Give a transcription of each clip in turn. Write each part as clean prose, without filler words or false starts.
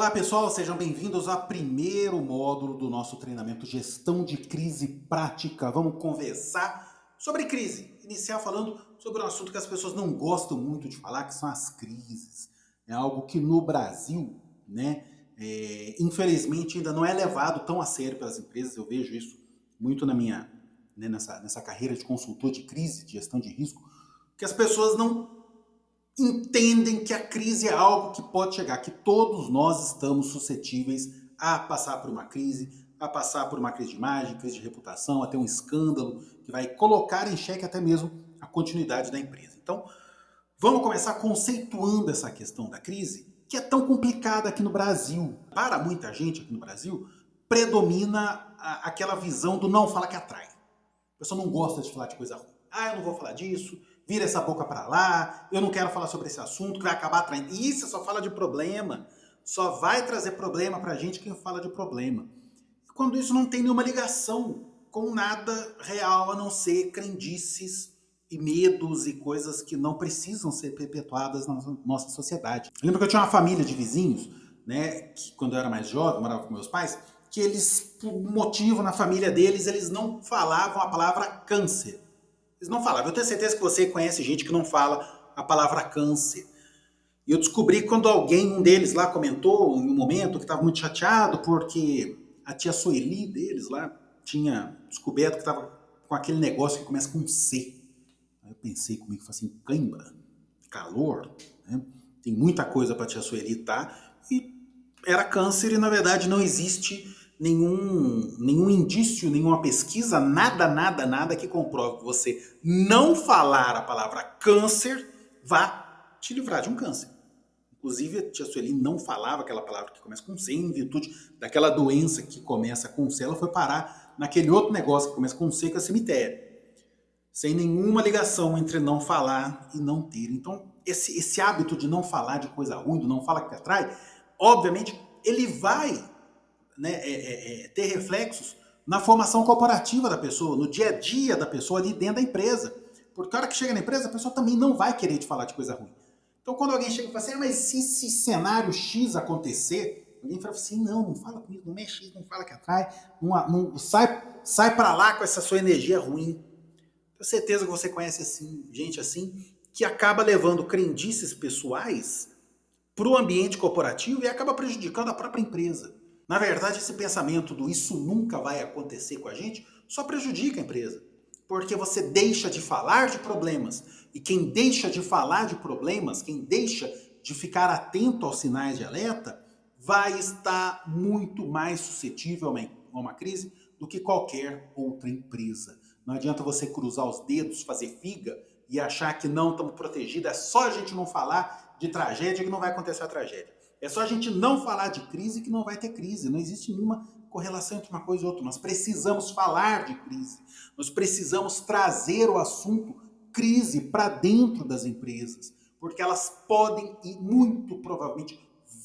Olá pessoal, sejam bem-vindos ao primeiro módulo do nosso treinamento Gestão de Crise Prática. Vamos conversar sobre crise. Iniciar falando sobre um assunto que as pessoas não gostam muito de falar, que são as crises. É algo que no Brasil, infelizmente ainda não é levado tão a sério pelas empresas. Eu vejo isso muito na minha, nessa carreira de consultor de crise, de gestão de risco, que as pessoas não entendem que a crise é algo que pode chegar, que todos nós estamos suscetíveis a passar por uma crise, a passar por uma crise de imagem, crise de reputação, até um escândalo que vai colocar em xeque até mesmo a continuidade da empresa. Então, vamos começar conceituando essa questão da crise, que é tão complicada aqui no Brasil. Para muita gente aqui no Brasil, predomina aquela visão do não fala que atrai. A pessoa não gosta de falar de coisa ruim. Eu não vou falar disso, vira essa boca para lá, eu não quero falar sobre esse assunto, que vai acabar atraindo. Isso só fala de problema, só vai trazer problema pra gente quem fala de problema. Quando isso não tem nenhuma ligação com nada real, a não ser crendices e medos e coisas que não precisam ser perpetuadas na nossa sociedade. Eu lembro que eu tinha uma família de vizinhos, que quando eu era mais jovem, morava com meus pais, que eles, por um motivo na família deles, eles não falavam a palavra câncer. Eles não falavam. Eu tenho certeza que você conhece gente que não fala a palavra câncer. E eu descobri quando um deles lá comentou em um momento que estava muito chateado porque a tia Sueli deles lá tinha descoberto que estava com aquele negócio que começa com C. Aí eu pensei comigo, falei assim, cãibra, calor, né? Tem muita coisa para a tia Sueli, tá? E era câncer e na verdade não existe nenhum indício, nenhuma pesquisa, nada que comprove que você não falar a palavra câncer vá te livrar de um câncer. Inclusive, a tia Sueli não falava aquela palavra que começa com C, em virtude daquela doença que começa com C, ela foi parar naquele outro negócio que começa com C, que é cemitério. Sem nenhuma ligação entre não falar e não ter. Então, esse hábito de não falar de coisa ruim, do não fala que atrai, obviamente, ele vai ter reflexos na formação corporativa da pessoa, no dia a dia da pessoa ali dentro da empresa. Porque a hora que chega na empresa, a pessoa também não vai querer te falar de coisa ruim. Então, quando alguém chega e fala assim, mas se esse cenário X acontecer, alguém fala assim, não fala comigo, não mexe X, não fala que atrai, sai para lá com essa sua energia ruim. Tenho certeza que você conhece gente assim, que acaba levando crendices pessoais para o ambiente corporativo e acaba prejudicando a própria empresa. Na verdade, esse pensamento do isso nunca vai acontecer com a gente só prejudica a empresa. Porque você deixa de falar de problemas. E quem deixa de falar de problemas, quem deixa de ficar atento aos sinais de alerta, vai estar muito mais suscetível a uma crise do que qualquer outra empresa. Não adianta você cruzar os dedos, fazer figa e achar que não estamos protegidos. É só a gente não falar de tragédia que não vai acontecer a tragédia. É só a gente não falar de crise que não vai ter crise. Não existe nenhuma correlação entre uma coisa e outra. Nós precisamos falar de crise. Nós precisamos trazer o assunto crise para dentro das empresas, porque elas podem e muito provavelmente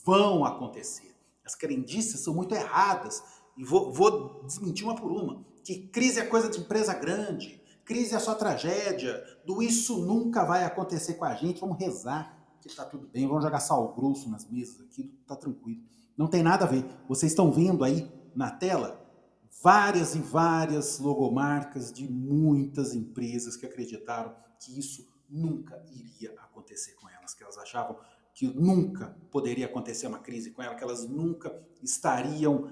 vão acontecer. As crendices são muito erradas. E vou desmentir uma por uma. Que crise é coisa de empresa grande. Crise é só tragédia. Do isso nunca vai acontecer com a gente. Vamos rezar que tá tudo bem, vamos jogar sal grosso nas mesas aqui, tá tranquilo. Não tem nada a ver. Vocês estão vendo aí na tela várias e várias logomarcas de muitas empresas que acreditaram que isso nunca iria acontecer com elas, que elas achavam que nunca poderia acontecer uma crise com elas, que elas nunca estariam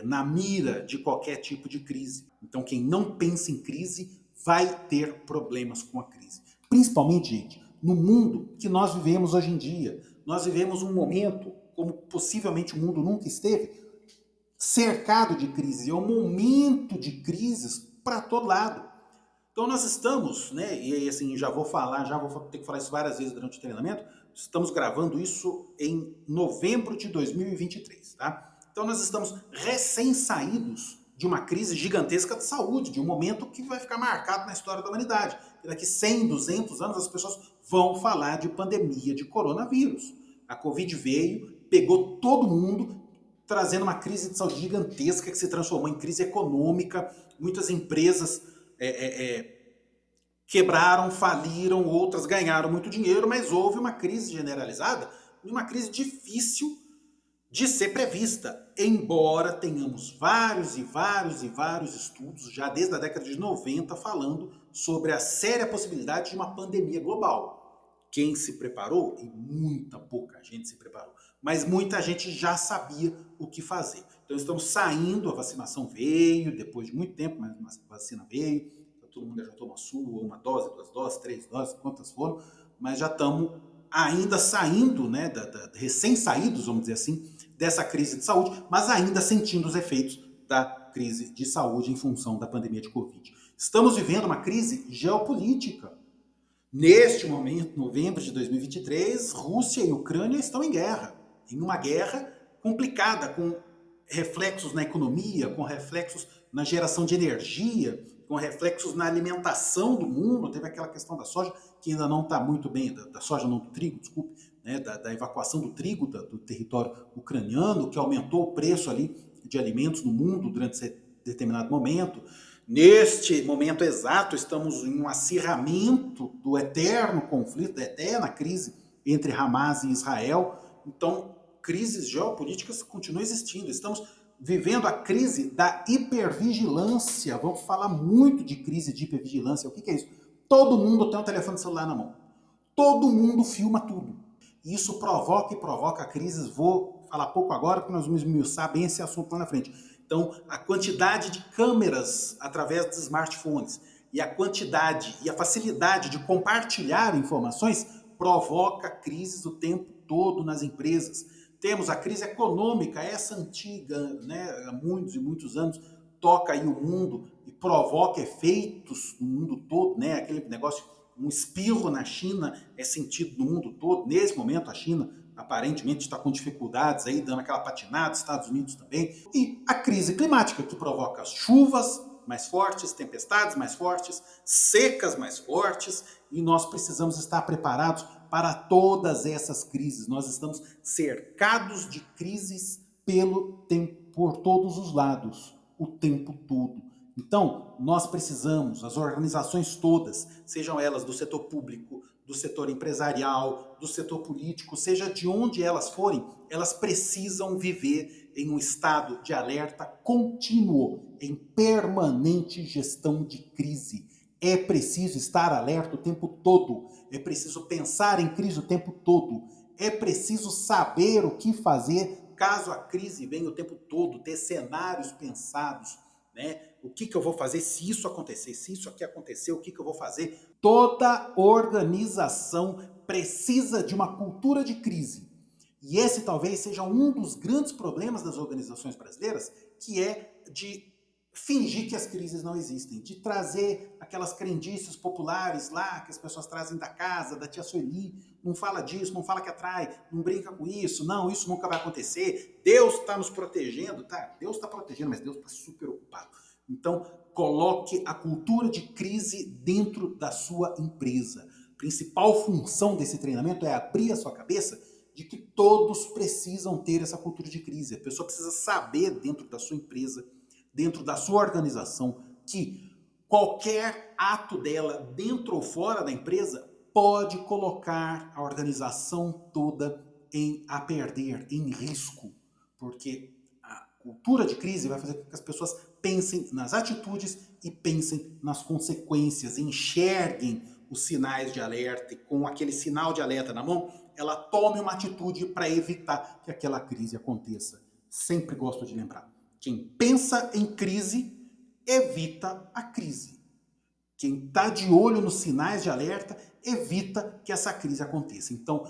na mira de qualquer tipo de crise. Então quem não pensa em crise vai ter problemas com a crise. Principalmente, gente, no mundo que nós vivemos hoje em dia. Nós vivemos um momento, como possivelmente o mundo nunca esteve, cercado de crise. É um momento de crises para todo lado. Então nós estamos, e assim, já vou ter que falar isso várias vezes durante o treinamento, estamos gravando isso em novembro de 2023, tá? Então nós estamos recém-saídos de uma crise gigantesca de saúde, de um momento que vai ficar marcado na história da humanidade. E daqui 100, 200 anos as pessoas vão falar de pandemia de coronavírus. A Covid veio, pegou todo mundo, trazendo uma crise de saúde gigantesca que se transformou em crise econômica. Muitas empresas quebraram, faliram, outras ganharam muito dinheiro, mas houve uma crise generalizada, uma crise difícil de ser prevista, embora tenhamos vários e vários e vários estudos, já desde a década de 90, falando sobre a séria possibilidade de uma pandemia global. Quem se preparou, e muita pouca gente se preparou, mas muita gente já sabia o que fazer. Então estamos saindo, a vacinação veio, depois de muito tempo, mas a vacina veio, todo mundo já tomou a sua, uma dose, duas doses, três doses, quantas foram, mas já estamos ainda saindo, né, recém-saídos, vamos dizer assim, dessa crise de saúde, mas ainda sentindo os efeitos da crise de saúde em função da pandemia de Covid. Estamos vivendo uma crise geopolítica. Neste momento, novembro de 2023, Rússia e Ucrânia estão em guerra. Em uma guerra complicada, com reflexos na economia, com reflexos na geração de energia, com reflexos na alimentação do mundo. Teve aquela questão da soja, que ainda não está muito bem, da soja não, do trigo, desculpe, né, da evacuação do trigo do território ucraniano, que aumentou o preço ali de alimentos no mundo durante esse determinado momento. Neste momento exato, estamos em um acirramento do eterno conflito, da eterna crise entre Hamas e Israel. Então, crises geopolíticas continuam existindo. Estamos vivendo a crise da hipervigilância. Vamos falar muito de crise de hipervigilância. O que é isso? Todo mundo tem um telefone celular na mão. Todo mundo filma tudo. Isso provoca crises. Vou falar pouco agora, porque nós vamos esmiuçar bem esse assunto lá na frente. Então, a quantidade de câmeras através dos smartphones e a quantidade e a facilidade de compartilhar informações provoca crises o tempo todo nas empresas. Temos a crise econômica, essa antiga, né, há muitos e muitos anos, toca aí o mundo e provoca efeitos no mundo todo, né? Aquele negócio, um espirro na China é sentido no mundo todo. Nesse momento, a China aparentemente está com dificuldades aí, dando aquela patinada, Estados Unidos também. E a crise climática, que provoca chuvas mais fortes, tempestades mais fortes, secas mais fortes, e nós precisamos estar preparados para todas essas crises. Nós estamos cercados de crises por todos os lados, o tempo todo. Então, nós precisamos, as organizações todas, sejam elas do setor público, do setor empresarial, do setor político, seja de onde elas forem, elas precisam viver em um estado de alerta contínuo, em permanente gestão de crise. É preciso estar alerta o tempo todo, é preciso pensar em crise o tempo todo, é preciso saber o que fazer caso a crise venha o tempo todo, ter cenários pensados, né? O que eu vou fazer se isso acontecer, se isso aqui acontecer, o que eu vou fazer? Toda organização precisa de uma cultura de crise. E esse talvez seja um dos grandes problemas das organizações brasileiras, que é de fingir que as crises não existem, de trazer aquelas crendices populares lá, que as pessoas trazem da casa, da tia Sueli, não fala disso, não fala que atrai, não brinca com isso, não, isso nunca vai acontecer, Deus está nos protegendo, tá? Deus está protegendo, mas Deus está super ocupado. Então, coloque a cultura de crise dentro da sua empresa. A principal função desse treinamento é abrir a sua cabeça de que todos precisam ter essa cultura de crise. A pessoa precisa saber dentro da sua empresa, dentro da sua organização, que qualquer ato dela, dentro ou fora da empresa, pode colocar a organização toda a perder, em risco. Porque a cultura de crise vai fazer com que as pessoas pensem nas atitudes e pensem nas consequências, enxerguem os sinais de alerta e com aquele sinal de alerta na mão, ela tome uma atitude para evitar que aquela crise aconteça. Sempre gosto de lembrar. Quem pensa em crise, evita a crise. Quem está de olho nos sinais de alerta, evita que essa crise aconteça. Então,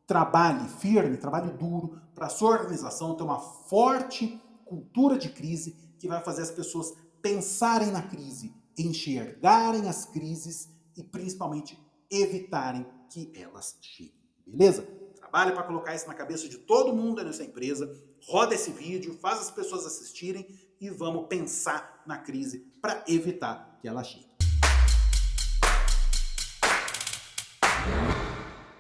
trabalhe firme, trabalhe duro para a sua organização ter uma forte cultura de crise que vai fazer as pessoas pensarem na crise, enxergarem as crises e, principalmente, evitarem que elas cheguem. Beleza? Trabalhe para colocar isso na cabeça de todo mundo nessa empresa. Roda esse vídeo, faz as pessoas assistirem e vamos pensar na crise para evitar que ela chegue.